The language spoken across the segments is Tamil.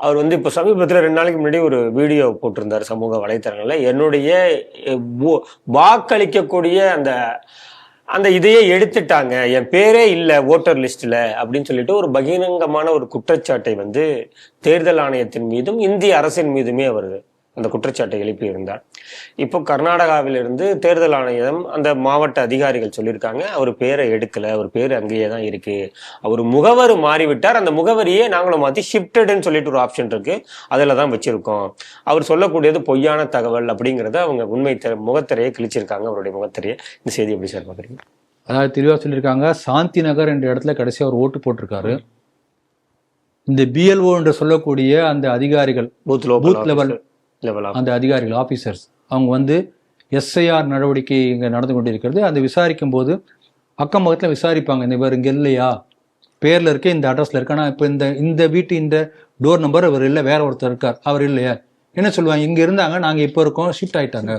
அவர் வந்து இப்போ சமீபத்தில் 2 நாளைக்கு முன்னாடி ஒரு வீடியோ போட்டிருந்தார் சமூக வலைத்தளங்கள்ல. என்னுடைய வாக்களிக்கக்கூடிய அந்த அந்த இதையே எடுத்துட்டாங்க, என் பேரே இல்லை ஓட்டர் லிஸ்ட்ல அப்படின்னு சொல்லிட்டு ஒரு பகிரங்கமான ஒரு குற்றச்சாட்டை வந்து தேர்தல் ஆணையத்தின் மீதும் இந்திய அரசின் மீதுமே அவர் அந்த குற்றச்சாட்டை எழுப்பி இருந்தார். இப்போ கர்நாடகாவிலிருந்து தேர்தல் ஆணையம் அந்த மாவட்ட அதிகாரிகள் சொல்லியிருக்காங்க, அவர் பேரை எடுக்கல, அவர் பேர் அங்கேயே தான் இருக்கு, அவர் முகவர் மாறிவிட்டார், அந்த முகவரியே நாங்களும் மாற்றி ஷிஃப்டட்னு சொல்லிட்டு ஒரு ஆப்ஷன் இருக்கு, அதில் தான் வச்சிருக்கோம், அவர் சொல்லக்கூடியது பொய்யான தகவல் அப்படிங்கிறத அவங்க உண்மை முகத்திரையை கிழிச்சிருக்காங்க, அவருடைய முகத்திரையை. இந்த செய்தி எப்படி சார் பார்க்குறீங்க? அதாவது தெளிவாக சொல்லியிருக்காங்க, சாந்தி நகர் என்ற இடத்துல கடைசியாக ஒரு ஓட்டு போட்டிருக்காரு. இந்த பிஎல்ஓ என்று சொல்லக்கூடிய அந்த அதிகாரிகள், பூத் லெவல் அந்த அதிகாரிகள், ஆபீசர்ஸ், அவங்க வந்து எஸ்ஐஆர் நடவடிக்கை இங்கே நடந்து கொண்டிருக்கிறது. அந்த விசாரிக்கும் போது அக்கம் பக்கத்தில் விசாரிப்பாங்க, இந்த இவர் இங்கே இல்லையா, பேரில் இருக்க இந்த அட்ரஸில் இருக்கு, ஆனால் இப்போ இந்த வீட்டு இந்த டோர் நம்பர் அவர் இல்லை, வேற ஒருத்தர் இருக்கார், அவர் இல்லையா, என்ன சொல்லுவாங்க, இங்கே இருந்தாங்க, நாங்கள் இப்போ இருக்கோம், ஷிஃப்ட் ஆயிட்டாங்க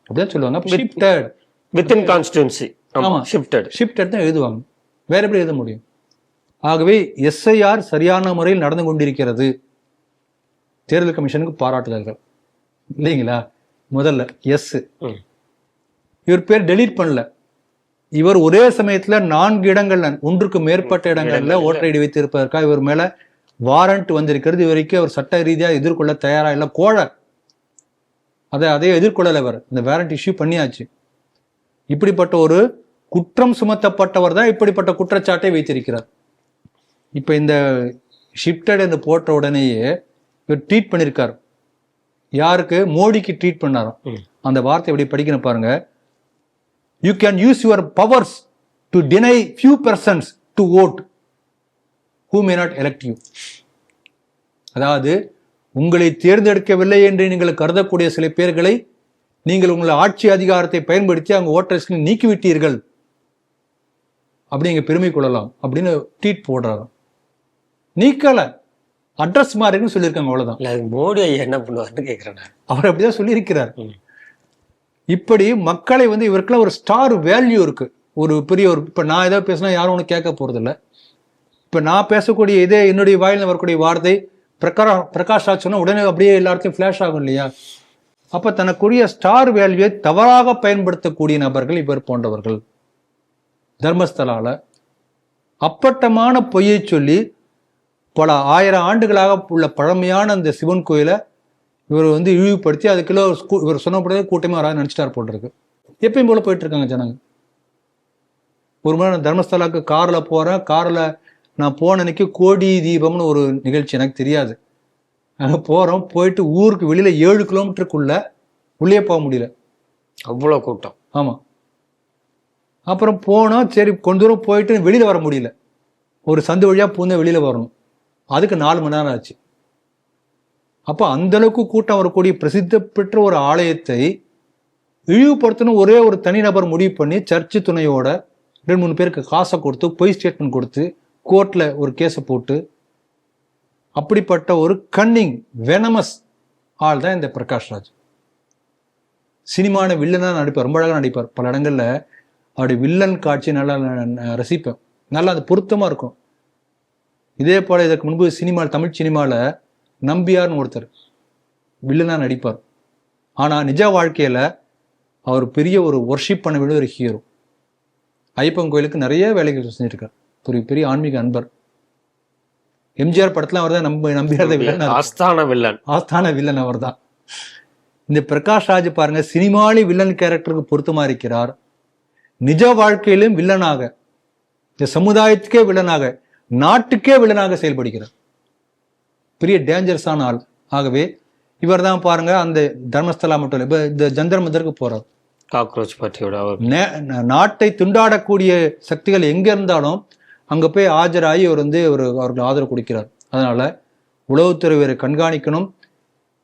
அப்படிதான் சொல்லுவாங்க. Shifted within constituency. ஆமாம், ஷிஃப்டட் தான் எழுதுவாங்க, வேற எப்படி எழுத முடியும்? ஆகவே எஸ்ஐஆர் சரியான முறையில் நடந்து கொண்டிருக்கிறது. தேர்தல் கமிஷனுக்கு பாராட்டுதல்கள் இல்லைங்களா? முதல்ல எஸ், இவர் பேர் டெலீட் பண்ணல, இவர் ஒரே சமயத்துல 4 இடங்கள்ல, 1க்கு மேற்பட்ட இடங்கள்ல ஓட்டர் ஐடி வைத்திருப்பதற்காக இவர் மேல வாரண்ட் வந்திருக்கிறது. இவரைக்கும் அவர் சட்ட ரீதியாக எதிர்கொள்ள தயாரா இல்லை, கோழர் அதை எதிர்கொள்ளல, அவர் இந்த வாரண்ட் இஷ்யூ பண்ணியாச்சு. இப்படிப்பட்ட ஒரு குற்றம் சுமத்தப்பட்டவர் தான் இப்படிப்பட்ட குற்றச்சாட்டை வைத்திருக்கிறார். இப்ப இந்த ஷிஃப்டட் என்று போட்ட உடனேயே இவர் ட்வீட் பண்ணியிருக்கார். யாருக்கு? மோடிக்கு ட்வீட் பண்ணாராம். அந்த வார்த்தை எப்படி படிக்கணும் பாருங்க. You can use your powers to deny few persons to vote who may not elect you. அதாவது உங்களை தேர்ந்தெடுக்கவில்லை என்று நீங்கள் கருதக்கூடிய சில பேர்களை நீங்கள் உங்கள் ஆட்சி அதிகாரத்தை பயன்படுத்தி அவங்க ஓட்டர்ஸ் நீக்கிவிட்டீர்கள், அப்படி நீங்க பெருமை கொள்ளலாம் அப்படின்னு ட்வீட் போடுறாரு. நீக்கல, அட்ரஸ் மாறுன்னு சொல்லியிருக்காங்க, அவ்வளவுதான். மோடி என்ன பண்ணுவாருன்னு கேட்கிறேன். அவர் அப்படிதான் சொல்லியிருக்கிறார். இப்படி மக்களை வந்து இவருக்குள்ள ஒரு ஸ்டார் வேல்யூ இருக்கு, ஒரு பெரிய ஒரு, இப்ப நான் ஏதாவது பேசினா யாரும் ஒன்று கேட்க போறது இல்லை. இப்ப நான் பேசக்கூடிய இதே என்னுடைய வாயில வரக்கூடிய வார்த்தை பிரகாஷ் ராஜ் சொன்னா உடனே அப்படியே எல்லாத்தையும் ஃபிளாஷ் ஆகும் இல்லையா? அப்ப தனக்குரிய ஸ்டார் வேல்யூவை தவறாக பயன்படுத்தக்கூடிய நபர்கள் இவர் போன்றவர்கள். தர்மஸ்தலால அப்பட்டமான பொய்யை சொல்லி பல 1000 ஆண்டுகளாக உள்ள பழமையான அந்த சிவன் கோயிலை இவர் வந்து இழிவுபடுத்தி அதுக்குள்ள இவர் சொன்னபடியே கூட்டமே வராது நினைச்சிட்டார் போட்டிருக்கு. எப்பயும் போல போயிட்டு இருக்காங்க ஜனங்க. ஒரு முறை நான் தர்மஸ்தலாவுக்கு கார்ல போறேன், கார்ல நான் போன அன்னைக்கு கோடி தீபம்னு ஒரு நிகழ்ச்சி, எனக்கு தெரியாது. நாங்கள் போறோம், போயிட்டு ஊருக்கு வெளியில 7 கிலோமீட்டருக்குள்ள உள்ளே போக முடியல, அவ்வளோ கூட்டம். ஆமா. அப்புறம் போனோம், சரி கொஞ்ச தூரம் போயிட்டு வெளியில வர முடியல, ஒரு சந்து வழியா பூந்து வெளியில வரணும், அதுக்கு 4 மணி நேரம் ஆச்சு. அப்ப அந்த அளவுக்கு கூட்டம் வரக்கூடிய பிரசித்த பெற்ற ஒரு ஆலயத்தை இழிவுபடுத்தணும் ஒரே ஒரு தனிநபர் முடிவு பண்ணி சர்ச்சு துணையோட 2-3 பேருக்கு காசை கொடுத்து பொய் ஸ்டேட்மெண்ட் கொடுத்து கோர்ட்ல ஒரு கேஸை போட்டு, அப்படிப்பட்ட ஒரு கன்னிங் வெனமஸ் ஆள் தான் இந்த பிரகாஷ் ராஜ். சினிமான வில்லனா நடிப்பார், ரொம்ப அழகாக நடிப்பார். பல இடங்கள்ல அவருடைய வில்லன் காட்சி நல்லா ரசிப்பேன், நல்லா அது பொருத்தமா இருக்கும். இதே போல இதற்கு முன்பு தமிழ் சினிமால நம்பியார்னு ஒருத்தர் வில்லனா நடிப்பார். ஆனா நிஜ வாழ்க்கையில அவர் பெரிய ஒரு ஒர்ஷிப் பண்ண வேண்டிய ஒரு ஹீரோ. ஐயப்பன் கோயிலுக்கு நிறைய வேலைகள் செஞ்சிருக்கார், ஒரு பெரிய ஆன்மீக அன்பர். எம்ஜிஆர் படத்துல அவர் தான் நம்பியார் ஆஸ்தான வில்லன் அவர் தான். இந்த பிரகாஷ் ராஜ் பாருங்க, சினிமாலி வில்லன் கேரக்டருக்கு பொருத்தமா இருக்கிறார், நிஜ வாழ்க்கையிலும் வில்லனாக, இந்த சமுதாயத்துக்கே வில்லனாக, நாட்டுக்கே வில்லனாக செயல்படுகிறார். பெரிய டேஞ்சரஸான ஆள். ஆகவே இவர் தான் பாருங்க அந்த தர்மஸ்தலா மட்டும் இல்லை, இப்ப இந்த ஜந்தர் மந்தருக்கு போறார், காக்ரோச் பார்ட்டியோட நாட்டை துண்டாடக்கூடிய சக்திகள் எங்க இருந்தாலும் அங்க போய் ஆஜராகி அவர் வந்து அவருக்கு ஆதரவு கொடுக்கிறார். அதனால உளவுத்துறை இவரை கண்காணிக்கணும்,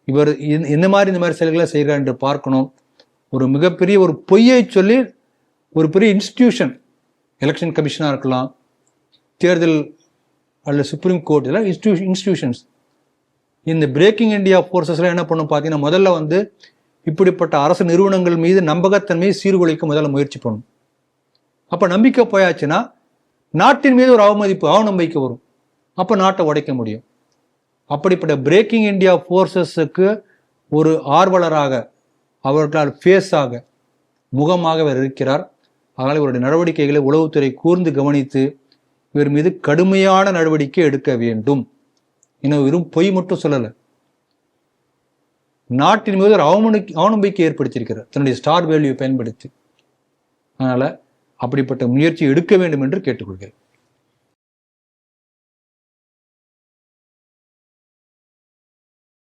இவர் இந்த மாதிரி செயல்களை செய்கிறார் என்று பார்க்கணும். ஒரு மிகப்பெரிய ஒரு பொய்யை சொல்லி ஒரு பெரிய இன்ஸ்டிடியூஷன், எலெக்ஷன் கமிஷனா இருக்கலாம், தேர்தல் அல்லது சுப்ரீம் கோர்ட், இதெல்லாம் இன்ஸ்டிடியூஷன்ஸ். இந்த பிரேக்கிங் இந்தியா ஃபோர்ஸஸ்லாம் என்ன பண்ணும் பார்த்தீங்கன்னா, முதல்ல வந்து இப்படிப்பட்ட அரசு நிறுவனங்கள் மீது நம்பகத்தன்மையை சீர்குலைக்க முதல்ல முயற்சி பண்ணும். அப்போ நம்பிக்கை போயாச்சுன்னா நாட்டின் மீது ஒரு அவநம்பிக்கை வரும், அப்போ நாட்டை உடைக்க முடியும். அப்படிப்பட்ட பிரேக்கிங் இந்தியா ஃபோர்ஸஸுக்கு ஒரு ஆர்வலராக, அவர்களால் ஃபேஸாக, முகமாக இவர் இருக்கிறார். அதனால் இவருடைய நடவடிக்கைகளை உளவுத்துறை கூர்ந்து கவனித்து இவர் மீது கடுமையான நடவடிக்கை எடுக்க வேண்டும். இன்னும் வெறும் பொய் மட்டும் சொல்லலை, நாட்டின் மீது ஒரு அவநம்பிக்கை ஏற்படுத்தியிருக்கிறார் தன்னுடைய ஸ்டார் வேல்யூ பயன்படுத்தி. அதனால அப்படிப்பட்ட முயற்சி எடுக்க வேண்டும் என்று கேட்டுக்கொள்கிறேன்.